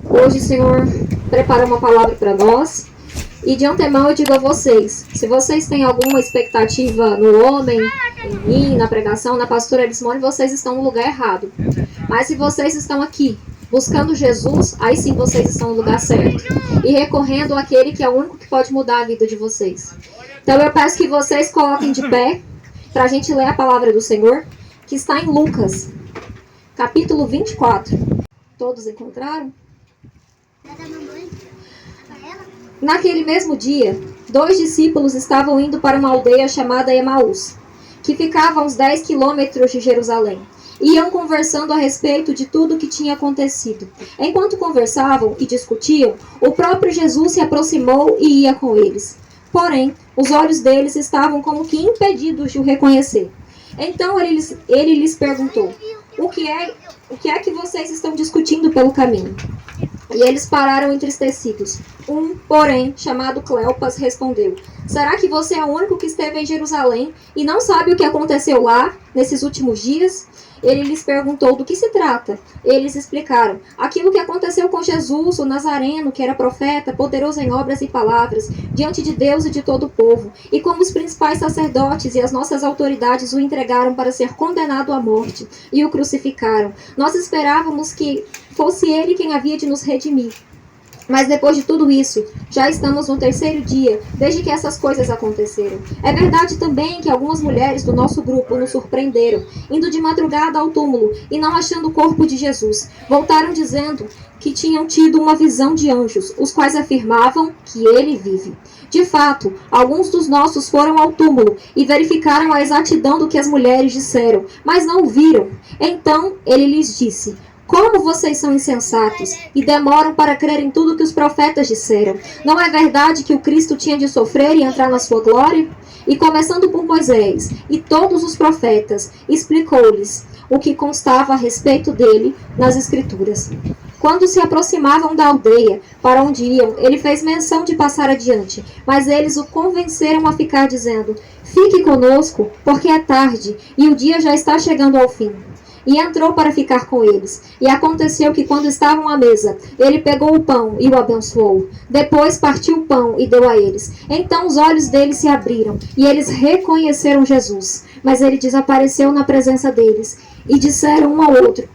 Hoje, Senhor, prepara uma palavra para nós. E de antemão eu digo a vocês, se vocês têm alguma expectativa no homem, em mim, na pregação, na pastora Elismone, vocês estão no lugar errado. Mas se vocês estão aqui, buscando Jesus, aí sim vocês estão no lugar certo. E recorrendo àquele que é o único que pode mudar a vida de vocês. Então eu peço que vocês coloquem de pé, para a gente ler a palavra do Senhor, que está em Lucas, capítulo 24. Todos encontraram? Naquele mesmo dia, 2 discípulos estavam indo para uma aldeia chamada Emaús, que ficava a uns 10 quilômetros de Jerusalém. Iam conversando a respeito de tudo o que tinha acontecido. Enquanto conversavam e discutiam, o próprio Jesus se aproximou e ia com eles. Porém, os olhos deles estavam como que impedidos de o reconhecer. Então ele lhes perguntou, o que é que vocês estão discutindo pelo caminho? E eles pararam entristecidos. Porém, chamado Cleopas, respondeu, será que você é o único que esteve em Jerusalém e não sabe o que aconteceu lá, nesses últimos dias? Ele lhes perguntou do que se trata. Eles explicaram, aquilo que aconteceu com Jesus, o Nazareno, que era profeta, poderoso em obras e palavras, diante de Deus e de todo o povo, e como os principais sacerdotes e as nossas autoridades o entregaram para ser condenado à morte, e o crucificaram. Nós esperávamos que fosse ele quem havia de nos redimir. Mas depois de tudo isso, já estamos no 3º dia, desde que essas coisas aconteceram. É verdade também que algumas mulheres do nosso grupo nos surpreenderam, indo de madrugada ao túmulo e não achando o corpo de Jesus. Voltaram dizendo que tinham tido uma visão de anjos, os quais afirmavam que ele vive. De fato, alguns dos nossos foram ao túmulo e verificaram a exatidão do que as mulheres disseram, mas não o viram. Então ele lhes disse, como vocês são insensatos e demoram para crer em tudo que os profetas disseram? Não é verdade que o Cristo tinha de sofrer e entrar na sua glória? E começando por Moisés e todos os profetas, explicou-lhes o que constava a respeito dele nas Escrituras. Quando se aproximavam da aldeia para onde iam, ele fez menção de passar adiante, mas eles o convenceram a ficar, dizendo, fique conosco, porque é tarde e o dia já está chegando ao fim. E entrou para ficar com eles. E aconteceu que quando estavam à mesa, ele pegou o pão e o abençoou. Depois partiu o pão e deu a eles. Então os olhos deles se abriram, e eles reconheceram Jesus. Mas ele desapareceu na presença deles. E disseram um ao outro,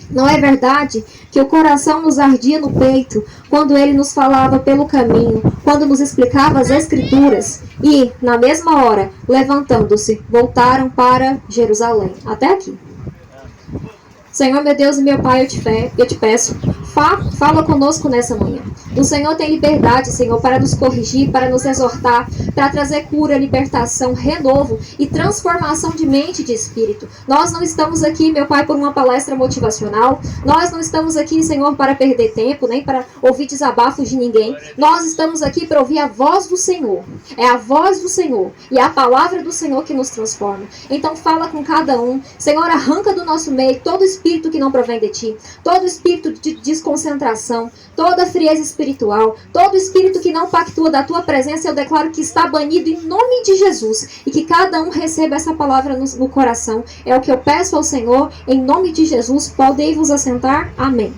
não é verdade que o coração nos ardia no peito, quando ele nos falava pelo caminho, quando nos explicava as Escrituras? E, na mesma hora, levantando-se, voltaram para Jerusalém. Até aqui. Senhor, meu Deus e meu Pai, eu te peço, fala conosco nessa manhã. O Senhor tem liberdade, Senhor, para nos corrigir, para nos exortar, para trazer cura, libertação, renovo e transformação de mente e de espírito. Nós não estamos aqui, meu Pai, por uma palestra motivacional. Nós não estamos aqui, Senhor, para perder tempo, nem para ouvir desabafos de ninguém. Nós estamos aqui para ouvir a voz do Senhor. É a voz do Senhor e a palavra do Senhor que nos transforma. Então fala com cada um. Senhor, arranca do nosso meio todo espírito que não provém de Ti, todo espírito de desconcentração, toda frieza espiritual, todo espírito que não pactua da Tua presença, eu declaro que está banido em nome de Jesus, e que cada um receba essa palavra no coração. É o que eu peço ao Senhor, em nome de Jesus. Podem vos assentar. Amém.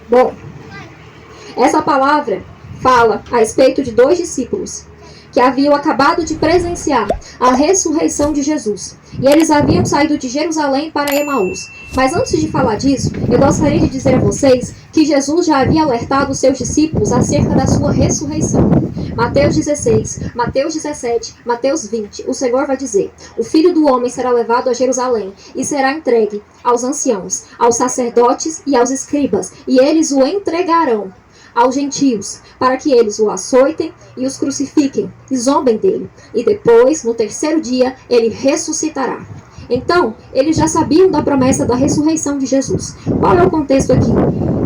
Bom, essa palavra fala a respeito de 2 discípulos que haviam acabado de presenciar a ressurreição de Jesus. E eles haviam saído de Jerusalém para Emaús. Mas antes de falar disso, eu gostaria de dizer a vocês que Jesus já havia alertado os seus discípulos acerca da sua ressurreição. Mateus 16, Mateus 17, Mateus 20, o Senhor vai dizer, o Filho do Homem será levado a Jerusalém e será entregue aos anciãos, aos sacerdotes e aos escribas, e eles o entregarão aos gentios, para que eles o açoitem e os crucifiquem, e zombem dele. E depois, no 3º dia, ele ressuscitará. Então, eles já sabiam da promessa da ressurreição de Jesus. Qual é o contexto aqui?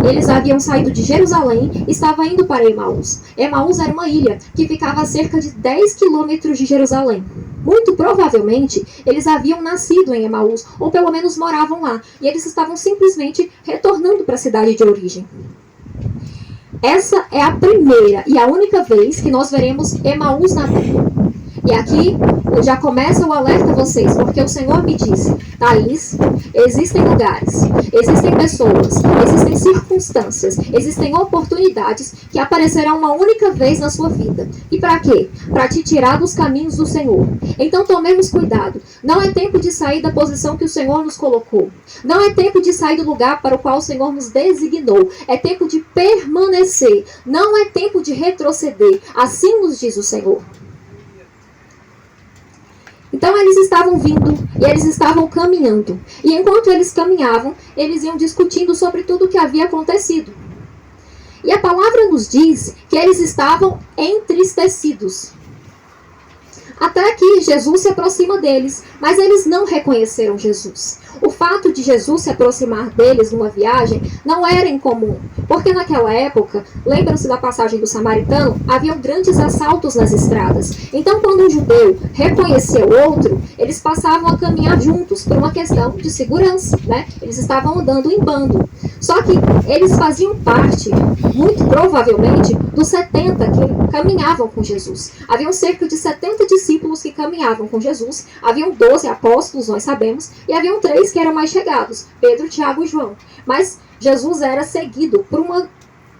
Eles haviam saído de Jerusalém e estavam indo para Emaús. Emaús era uma ilha que ficava a cerca de 10 quilômetros de Jerusalém. Muito provavelmente, eles haviam nascido em Emaús, ou pelo menos moravam lá, e eles estavam simplesmente retornando para a cidade de origem. Essa é a primeira e a única vez que nós veremos Emaús na Terra. E aqui já começa o alerta a vocês, porque o Senhor me disse: Thaís, existem lugares, existem pessoas, existem circunstâncias, existem oportunidades que aparecerão uma única vez na sua vida. E para quê? Para te tirar dos caminhos do Senhor. Então tomemos cuidado. Não é tempo de sair da posição que o Senhor nos colocou. Não é tempo de sair do lugar para o qual o Senhor nos designou. É tempo de permanecer. Não é tempo de retroceder. Assim nos diz o Senhor. Então eles estavam vindo e eles estavam caminhando. E enquanto eles caminhavam, eles iam discutindo sobre tudo o que havia acontecido. E a palavra nos diz que eles estavam entristecidos. Até que Jesus se aproxima deles, mas eles não reconheceram Jesus. O fato de Jesus se aproximar deles numa viagem não era incomum, porque naquela época, lembram-se da passagem do samaritano, haviam grandes assaltos nas estradas. Então, quando um judeu reconhecia o outro, eles passavam a caminhar juntos por uma questão de segurança, né? Eles estavam andando em bando. Só que eles faziam parte, muito provavelmente, dos 70 que caminhavam com Jesus. Haviam cerca de 70 discípulos que caminhavam com Jesus, haviam 12 apóstolos, nós sabemos, e haviam 3 que eram mais chegados, Pedro, Tiago e João. Mas Jesus era seguido por uma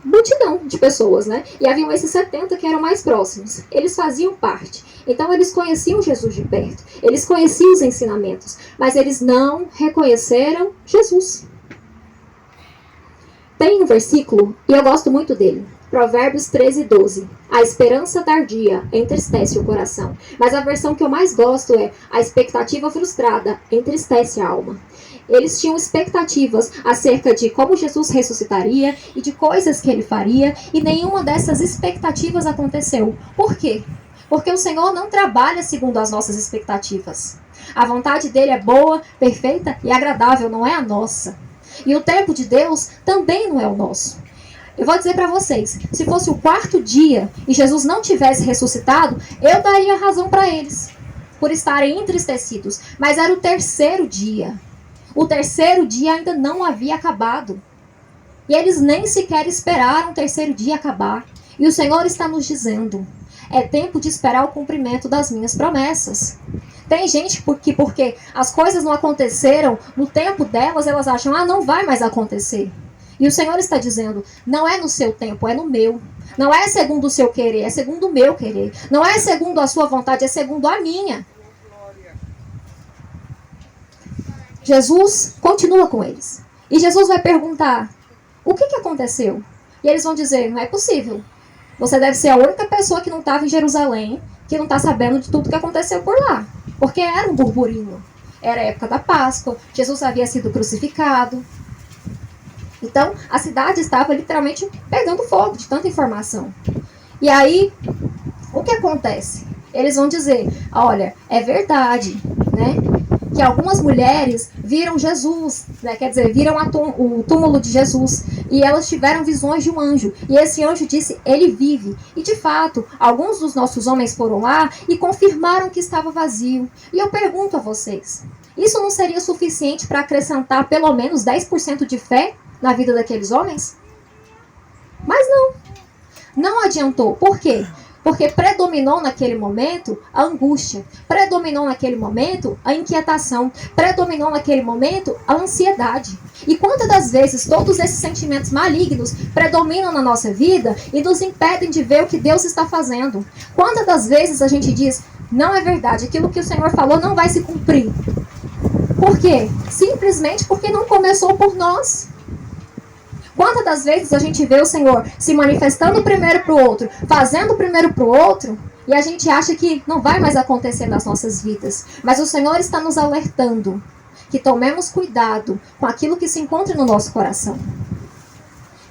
multidão de pessoas, né? E haviam esses 70 que eram mais próximos. Eles faziam parte. Então eles conheciam Jesus de perto, eles conheciam os ensinamentos, mas eles não reconheceram Jesus. Tem um versículo, e eu gosto muito dele, Provérbios 13:12. A esperança tardia entristece o coração. Mas a versão que eu mais gosto é: a expectativa frustrada entristece a alma. Eles tinham expectativas acerca de como Jesus ressuscitaria e de coisas que ele faria, e nenhuma dessas expectativas aconteceu. Por quê? Porque o Senhor não trabalha segundo as nossas expectativas. A vontade dele é boa, perfeita e agradável, não é a nossa. E o tempo de Deus também não é o nosso. Eu vou dizer para vocês, se fosse o 4º dia e Jesus não tivesse ressuscitado, eu daria razão para eles, por estarem entristecidos. Mas era o 3º dia. O 3º dia ainda não havia acabado. E eles nem sequer esperaram o 3º dia acabar. E o Senhor está nos dizendo: é tempo de esperar o cumprimento das minhas promessas. Tem gente porque as coisas não aconteceram no tempo delas, elas acham: não vai mais acontecer. E o Senhor está dizendo: não é no seu tempo, é no meu. Não é segundo o seu querer, é segundo o meu querer. Não é segundo a sua vontade, é segundo a minha. Jesus continua com eles. E Jesus vai perguntar: o que aconteceu? E eles vão dizer: não é possível. Você deve ser a única pessoa que não estava em Jerusalém, que não está sabendo de tudo que aconteceu por lá. Porque era um burburinho. Era a época da Páscoa, Jesus havia sido crucificado. Então, a cidade estava literalmente pegando fogo de tanta informação. E aí, o que acontece? Eles vão dizer: olha, é verdade, né, que algumas mulheres viram Jesus, né, quer dizer, viram o túmulo de Jesus, e elas tiveram visões de um anjo. E esse anjo disse: ele vive. E de fato, alguns dos nossos homens foram lá e confirmaram que estava vazio. E eu pergunto a vocês, isso não seria suficiente para acrescentar pelo menos 10% de fé na vida daqueles homens? Mas não adiantou. Por quê? Porque predominou naquele momento a angústia, predominou naquele momento a inquietação, predominou naquele momento a ansiedade. E quantas das vezes todos esses sentimentos malignos predominam na nossa vida e nos impedem de ver o que Deus está fazendo? Quantas das vezes a gente diz: não é verdade, aquilo que o Senhor falou não vai se cumprir? Por quê? Simplesmente porque não começou por nós. Quantas das vezes a gente vê o Senhor se manifestando primeiro para o outro, fazendo primeiro para o outro, e a gente acha que não vai mais acontecer nas nossas vidas. Mas o Senhor está nos alertando que tomemos cuidado com aquilo que se encontra no nosso coração.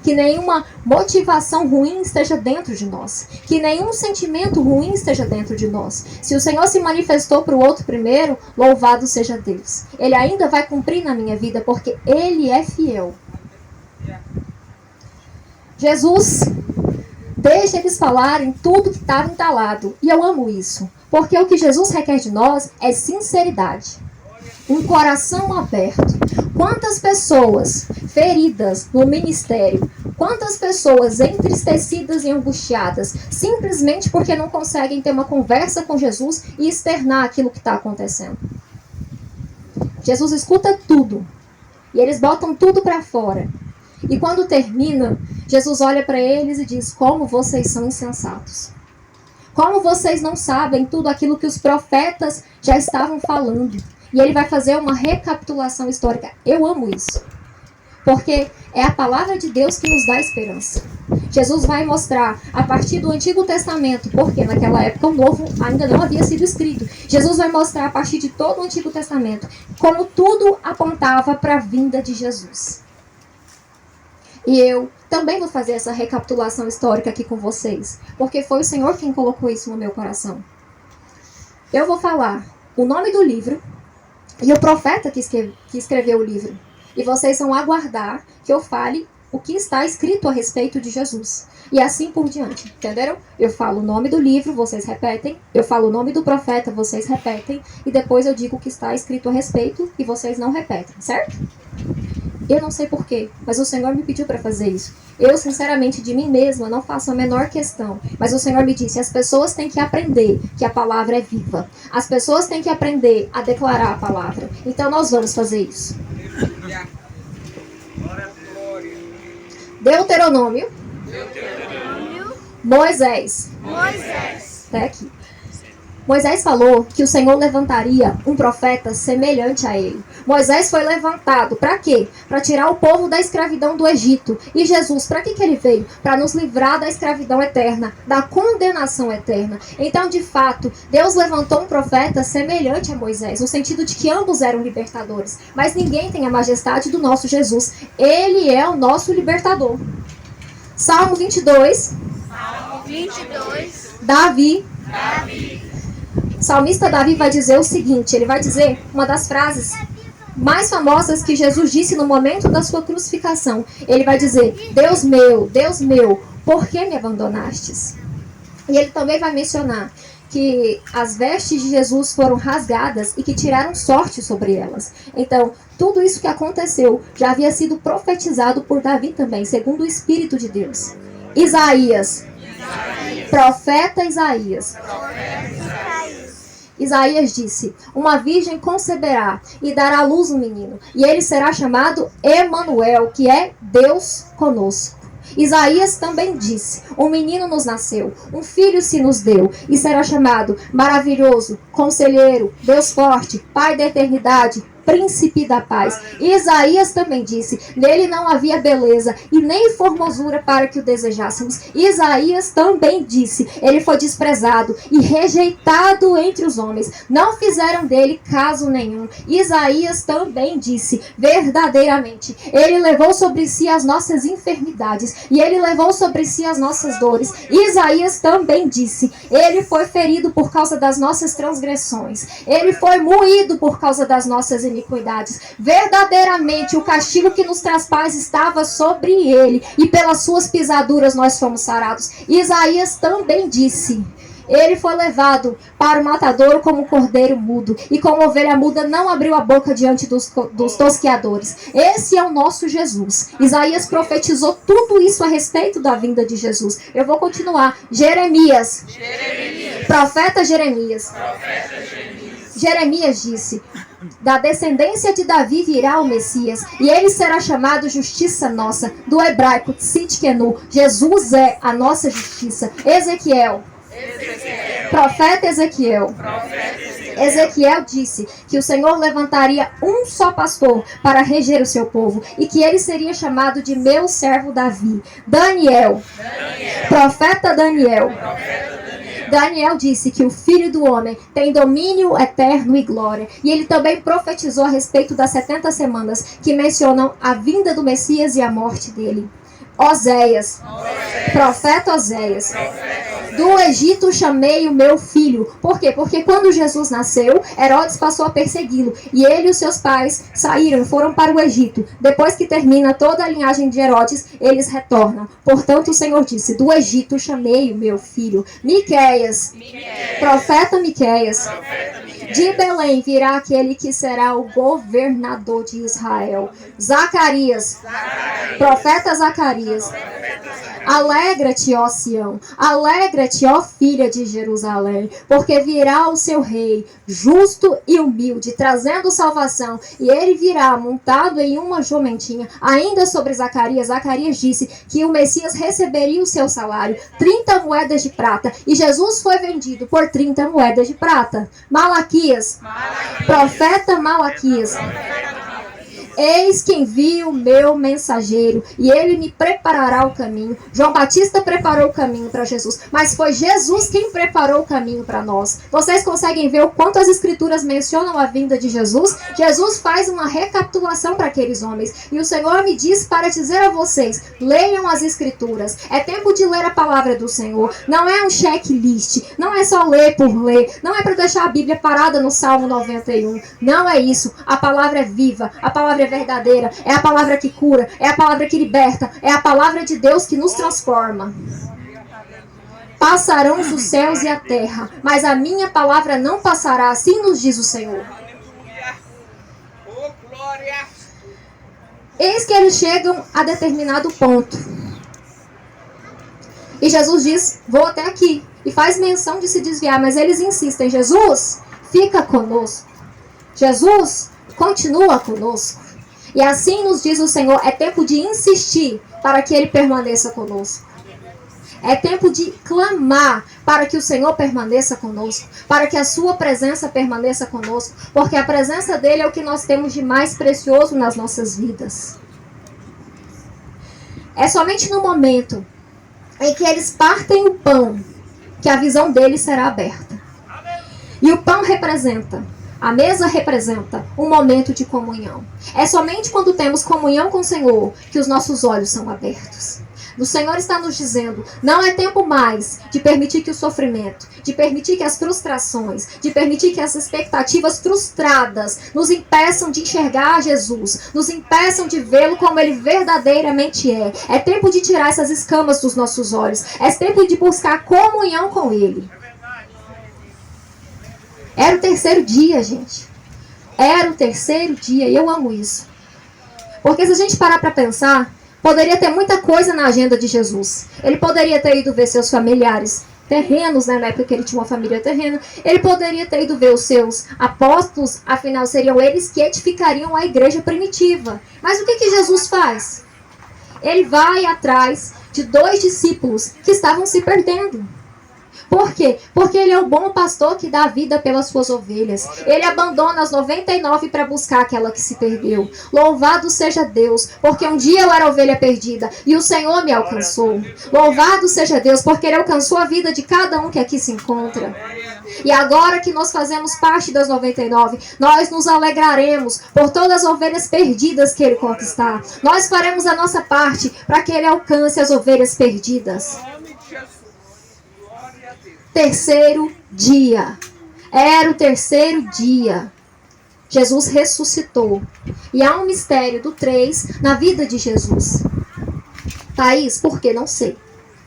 Que nenhuma motivação ruim esteja dentro de nós. Que nenhum sentimento ruim esteja dentro de nós. Se o Senhor se manifestou para o outro primeiro, louvado seja Deus. Ele ainda vai cumprir na minha vida, porque Ele é fiel. Jesus deixa eles falarem tudo que estava entalado. E eu amo isso. Porque o que Jesus requer de nós é sinceridade. Um coração aberto. Quantas pessoas feridas no ministério, quantas pessoas entristecidas e angustiadas, simplesmente porque não conseguem ter uma conversa com Jesus e externar aquilo que está acontecendo. Jesus escuta tudo. E eles botam tudo para fora. E quando termina, Jesus olha para eles e diz: como vocês são insensatos. Como vocês não sabem tudo aquilo que os profetas já estavam falando. E ele vai fazer uma recapitulação histórica. Eu amo isso. Porque é a palavra de Deus que nos dá esperança. Jesus vai mostrar a partir do Antigo Testamento, porque naquela época o Novo ainda não havia sido escrito. Jesus vai mostrar a partir de todo o Antigo Testamento como tudo apontava para a vinda de Jesus. E eu também vou fazer essa recapitulação histórica aqui com vocês, porque foi o Senhor quem colocou isso no meu coração. Eu vou falar o nome do livro e o profeta que escreveu o livro. E vocês vão aguardar que eu fale o que está escrito a respeito de Jesus. E assim por diante, entenderam? Eu falo o nome do livro, vocês repetem. Eu falo o nome do profeta, vocês repetem. E depois eu digo o que está escrito a respeito e vocês não repetem, certo? Eu não sei porquê, mas o Senhor me pediu para fazer isso. Eu, sinceramente, de mim mesma, não faço a menor questão. Mas o Senhor me disse, as pessoas têm que aprender que a palavra é viva. As pessoas têm que aprender a declarar a palavra. Então nós vamos fazer isso. Deuteronômio. Moisés. Até aqui. Moisés falou que o Senhor levantaria um profeta semelhante a ele. Moisés foi levantado para quê? Para tirar o povo da escravidão do Egito. E Jesus, para que ele veio? Para nos livrar da escravidão eterna, da condenação eterna. Então, de fato, Deus levantou um profeta semelhante a Moisés, no sentido de que ambos eram libertadores. Mas ninguém tem a majestade do nosso Jesus. Ele é o nosso libertador. Salmo 22. Davi. O salmista Davi vai dizer o seguinte, ele vai dizer uma das frases mais famosas que Jesus disse no momento da sua crucificação. Ele vai dizer, Deus meu, por que me abandonastes? E ele também vai mencionar que as vestes de Jesus foram rasgadas e que tiraram sorte sobre elas. Então, tudo isso que aconteceu já havia sido profetizado por Davi também, segundo o Espírito de Deus. Isaías. Profeta Isaías. Isaías disse, uma virgem conceberá e dará à luz um menino, e ele será chamado Emanuel, que é Deus conosco. Isaías também disse, um menino nos nasceu, um filho se nos deu, e será chamado Maravilhoso, Conselheiro, Deus Forte, Pai da Eternidade, Príncipe da Paz. Isaías também disse, nele não havia beleza e nem formosura para que o desejássemos. Isaías também disse, ele foi desprezado e rejeitado entre os homens. Não fizeram dele caso nenhum. Isaías também disse, verdadeiramente, ele levou sobre si as nossas enfermidades e ele levou sobre si as nossas dores. Isaías também disse, ele foi ferido por causa das nossas transgressões. Ele foi moído por causa das nossas iniquidades. Verdadeiramente o castigo que nos traz paz estava sobre ele e pelas suas pisaduras nós fomos sarados. Isaías também disse, ele foi levado para o matadouro como um cordeiro mudo e como ovelha muda não abriu a boca diante dos tosqueadores. Esse é o nosso Jesus. Isaías profetizou tudo isso a respeito da vinda de Jesus. Eu vou continuar. Jeremias. Profeta Jeremias. Jeremias disse, da descendência de Davi virá o Messias, e ele será chamado Justiça Nossa, do hebraico Tzidkenu. Jesus é a nossa justiça. Profeta Ezequiel. Ezequiel disse que o Senhor levantaria um só pastor para reger o seu povo, e que ele seria chamado de meu servo Davi. Profeta Daniel. Daniel disse que o Filho do Homem tem domínio eterno e glória. E ele também profetizou a respeito das 70 semanas que mencionam a vinda do Messias e a morte dele. Oséias. Profeta Oséias. Do Egito chamei o meu filho. Por quê? Porque quando Jesus nasceu, Herodes passou a persegui-lo. E ele e os seus pais saíram e foram para o Egito. Depois que termina toda a linhagem de Herodes, eles retornam. Portanto, o Senhor disse, do Egito chamei o meu filho. Miqueias. Profeta Miqueias. De Belém virá aquele que será o governador de Israel. Zacarias, profeta Zacarias. Alegra-te, ó Sião, alegra-te, ó filha de Jerusalém, porque virá o seu rei, justo e humilde, trazendo salvação, e ele virá montado em uma jumentinha. Ainda sobre Zacarias, Zacarias disse que o Messias receberia o seu salário, 30 moedas de prata, e Jesus foi vendido por 30 moedas de prata. Malaquias, profeta Malaquias. Eis que envio o meu mensageiro, e ele me preparará o caminho. João Batista preparou o caminho para Jesus, mas foi Jesus quem preparou o caminho para nós. Vocês conseguem ver o quanto as escrituras mencionam a vinda de Jesus? Jesus faz uma recapitulação para aqueles homens, e o Senhor me diz para dizer a vocês: leiam as escrituras. É tempo de ler a palavra do Senhor. Não é um checklist, não é só ler por ler, não é para deixar a Bíblia parada no Salmo 91. Não é isso. A palavra é viva, a palavra é verdadeira, é a palavra que cura, é a palavra que liberta, é a palavra de Deus que nos transforma. Passarão os céus e a terra, mas a minha palavra não passará, assim nos diz o Senhor. Eis que eles chegam a determinado ponto, e Jesus diz: vou até aqui, e faz menção de se desviar, mas eles insistem: Jesus, fica conosco, Jesus, continua conosco. E assim nos diz o Senhor: é tempo de insistir para que Ele permaneça conosco. É tempo de clamar para que o Senhor permaneça conosco, para que a sua presença permaneça conosco, porque a presença dEle é o que nós temos de mais precioso nas nossas vidas. É somente no momento em que eles partem o pão que a visão deles será aberta. E o pão representa, a mesa representa um momento de comunhão. É somente quando temos comunhão com o Senhor que os nossos olhos são abertos. O Senhor está nos dizendo: não é tempo mais de permitir que o sofrimento, de permitir que as frustrações, de permitir que as expectativas frustradas nos impeçam de enxergar Jesus, nos impeçam de vê-lo como Ele verdadeiramente é. É tempo de tirar essas escamas dos nossos olhos. É tempo de buscar comunhão com Ele. Era o terceiro dia, gente. Era o terceiro dia, e eu amo isso. Porque se a gente parar para pensar, poderia ter muita coisa na agenda de Jesus. Ele poderia ter ido ver seus familiares terrenos, né, na época que ele tinha uma família terrena. Ele poderia ter ido ver os seus apóstolos, afinal seriam eles que edificariam a igreja primitiva. Mas o que Jesus faz? Ele vai atrás de 2 discípulos que estavam se perdendo. Por quê? Porque Ele é o bom pastor que dá a vida pelas suas ovelhas. Ele abandona as 99 para buscar aquela que se perdeu. Louvado seja Deus, porque um dia eu era ovelha perdida e o Senhor me alcançou. Louvado seja Deus, porque Ele alcançou a vida de cada um que aqui se encontra. E agora que nós fazemos parte das 99, nós nos alegraremos por todas as ovelhas perdidas que Ele conquistar. Nós faremos a nossa parte para que Ele alcance as ovelhas perdidas. Terceiro dia. Era o terceiro dia. Jesus ressuscitou. E há um mistério do 3 na vida de Jesus. Thaís, por quê? Não sei.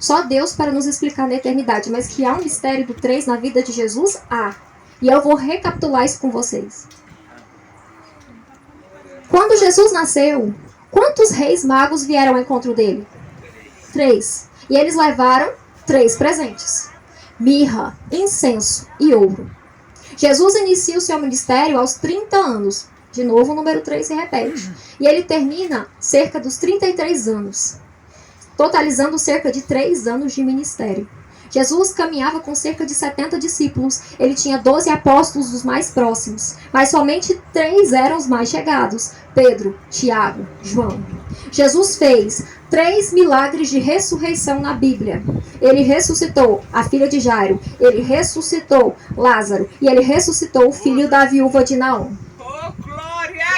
Só Deus para nos explicar na eternidade. Mas que há um mistério do 3 na vida de Jesus? Há. E eu vou recapitular isso com vocês. Quando Jesus nasceu, quantos reis magos vieram ao encontro dele? 3. E eles levaram 3 presentes: mirra, incenso e ouro. Jesus inicia o seu ministério aos 30 anos. De novo, o número 3 se repete. E ele termina cerca dos 33 anos, totalizando cerca de 3 anos de ministério. Jesus caminhava com cerca de 70 discípulos. Ele tinha 12 apóstolos, os mais próximos, mas somente 3 eram os mais chegados: Pedro, Tiago, João. Jesus fez 3 milagres de ressurreição na Bíblia. Ele ressuscitou a filha de Jairo, ele ressuscitou Lázaro e ele ressuscitou o filho da viúva de Naom.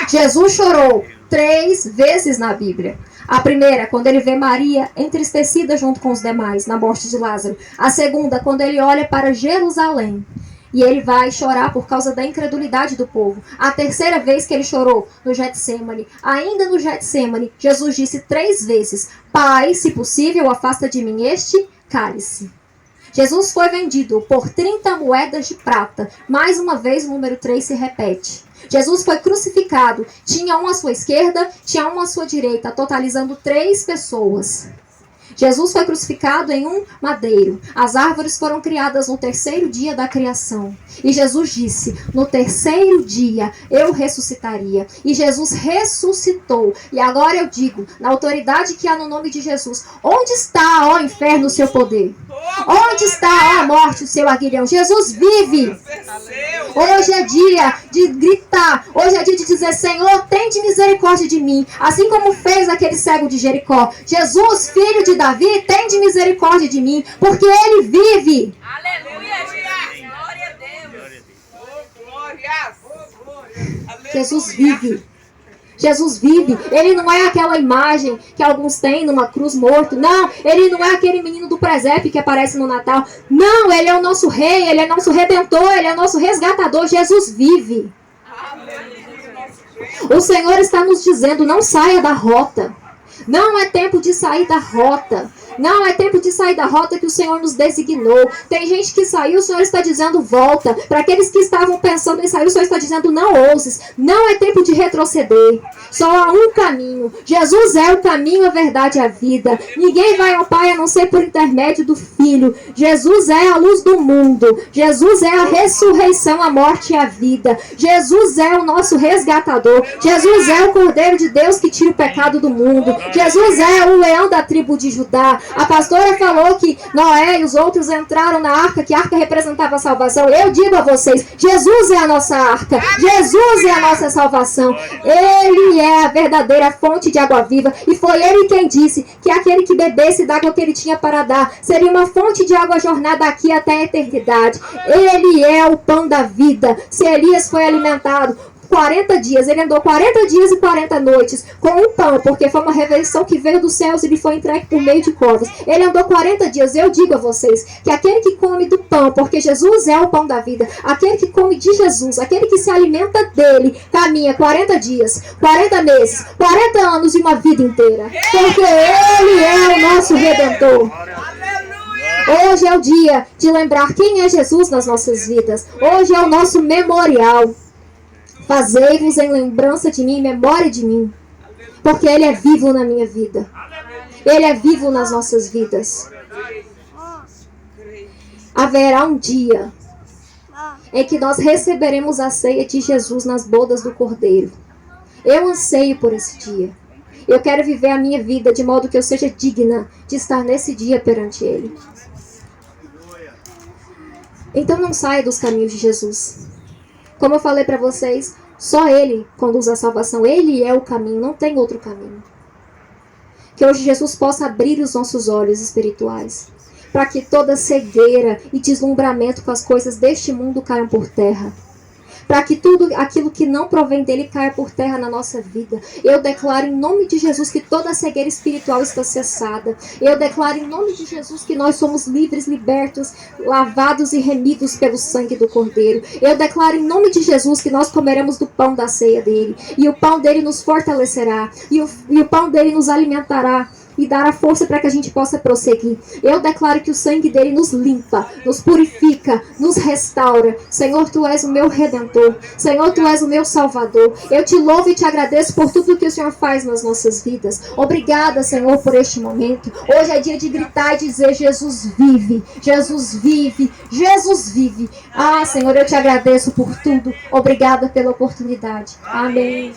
Jesus chorou 3 vezes na Bíblia. A primeira, quando ele vê Maria entristecida junto com os demais na morte de Lázaro. A segunda, quando ele olha para Jerusalém e ele vai chorar por causa da incredulidade do povo. A terceira vez que ele chorou, no Getsemane. Ainda no Getsemane, Jesus disse 3 vezes: Pai, se possível, afasta de mim este cálice. Jesus foi vendido por 30 moedas de prata. Mais uma vez o número 3 se repete. Jesus foi crucificado. Tinha um à sua esquerda, tinha um à sua direita, totalizando 3 pessoas. Jesus foi crucificado em um madeiro. As árvores foram criadas no 3º dia da criação. E Jesus disse, no 3º dia eu ressuscitaria. E Jesus ressuscitou. E agora eu digo, na autoridade que há no nome de Jesus, onde está, ó inferno, o seu poder? Onde está, ó morte, o seu aguilhão? Jesus vive. Hoje é dia de gritar. Hoje é dia de dizer, Senhor, tende misericórdia de mim. Assim como fez aquele cego de Jericó. Jesus, filho de Davi, tende misericórdia de mim, porque ele vive. Aleluia, glória a Deus. Jesus vive. Jesus vive. Ele não é aquela imagem que alguns têm numa cruz morto. Não, ele não é aquele menino do presépio que aparece no Natal. Não, ele é o nosso rei, ele é nosso redentor, ele é nosso resgatador. Jesus vive. O Senhor está nos dizendo, não saia da rota. Não é tempo de sair da rota. Não é tempo de sair da rota que o Senhor nos designou. Tem gente que saiu, o Senhor está dizendo volta. Para aqueles que estavam pensando em sair, o Senhor está dizendo não ouses. Não é tempo de retroceder. Só há um caminho. Jesus é o caminho, a verdade e a vida. Ninguém vai ao Pai a não ser por intermédio do Filho. Jesus é a luz do mundo. Jesus é a ressurreição, a morte e a vida. Jesus é o nosso resgatador. Jesus é o Cordeiro de Deus que tira o pecado do mundo. Jesus é o leão da tribo de Judá. A pastora falou que Noé e os outros entraram na arca, que a arca representava a salvação. Eu digo a vocês, Jesus é a nossa arca. Jesus é a nossa salvação. Ele é a verdadeira fonte de água viva. E foi ele quem disse que aquele que bebesse da água que ele tinha para dar seria uma fonte de água jornada daqui até a eternidade. Ele é o pão da vida. Se Elias foi alimentado 40 dias, ele andou 40 dias e 40 noites com um pão, porque foi uma revelação que veio dos céus e lhe foi entregue por meio de corvos. Ele andou 40 dias. Eu digo a vocês que aquele que come do pão, porque Jesus é o pão da vida, aquele que come de Jesus, aquele que se alimenta dele, caminha 40 dias, 40 meses, 40 anos e uma vida inteira, porque ele é o nosso Redentor. Hoje é o dia de lembrar quem é Jesus nas nossas vidas. Hoje é o nosso memorial. Fazei-vos em lembrança de mim, em memória de mim. Porque Ele é vivo na minha vida. Ele é vivo nas nossas vidas. Haverá um dia em que nós receberemos a ceia de Jesus nas bodas do Cordeiro. Eu anseio por esse dia. Eu quero viver a minha vida de modo que eu seja digna de estar nesse dia perante Ele. Então não saia dos caminhos de Jesus. Como eu falei para vocês, só Ele conduz a salvação. Ele é o caminho, não tem outro caminho. Que hoje Jesus possa abrir os nossos olhos espirituais, para que toda cegueira e deslumbramento com as coisas deste mundo caiam por terra. Para que tudo aquilo que não provém dele caia por terra na nossa vida. Eu declaro em nome de Jesus que toda cegueira espiritual está cessada. Eu declaro em nome de Jesus que nós somos livres, libertos, lavados e remidos pelo sangue do Cordeiro. Eu declaro em nome de Jesus que nós comeremos do pão da ceia dele. E o pão dele nos fortalecerá. E o pão dele nos alimentará. E dar a força para que a gente possa prosseguir. Eu declaro que o sangue dele nos limpa, nos purifica, nos restaura. Senhor, Tu és o meu Redentor. Senhor, Tu és o meu Salvador. Eu Te louvo e Te agradeço por tudo que o Senhor faz nas nossas vidas. Obrigada, Senhor, por este momento. Hoje é dia de gritar e dizer, Jesus vive, Jesus vive, Jesus vive. Ah, Senhor, eu Te agradeço por tudo. Obrigada pela oportunidade. Amém.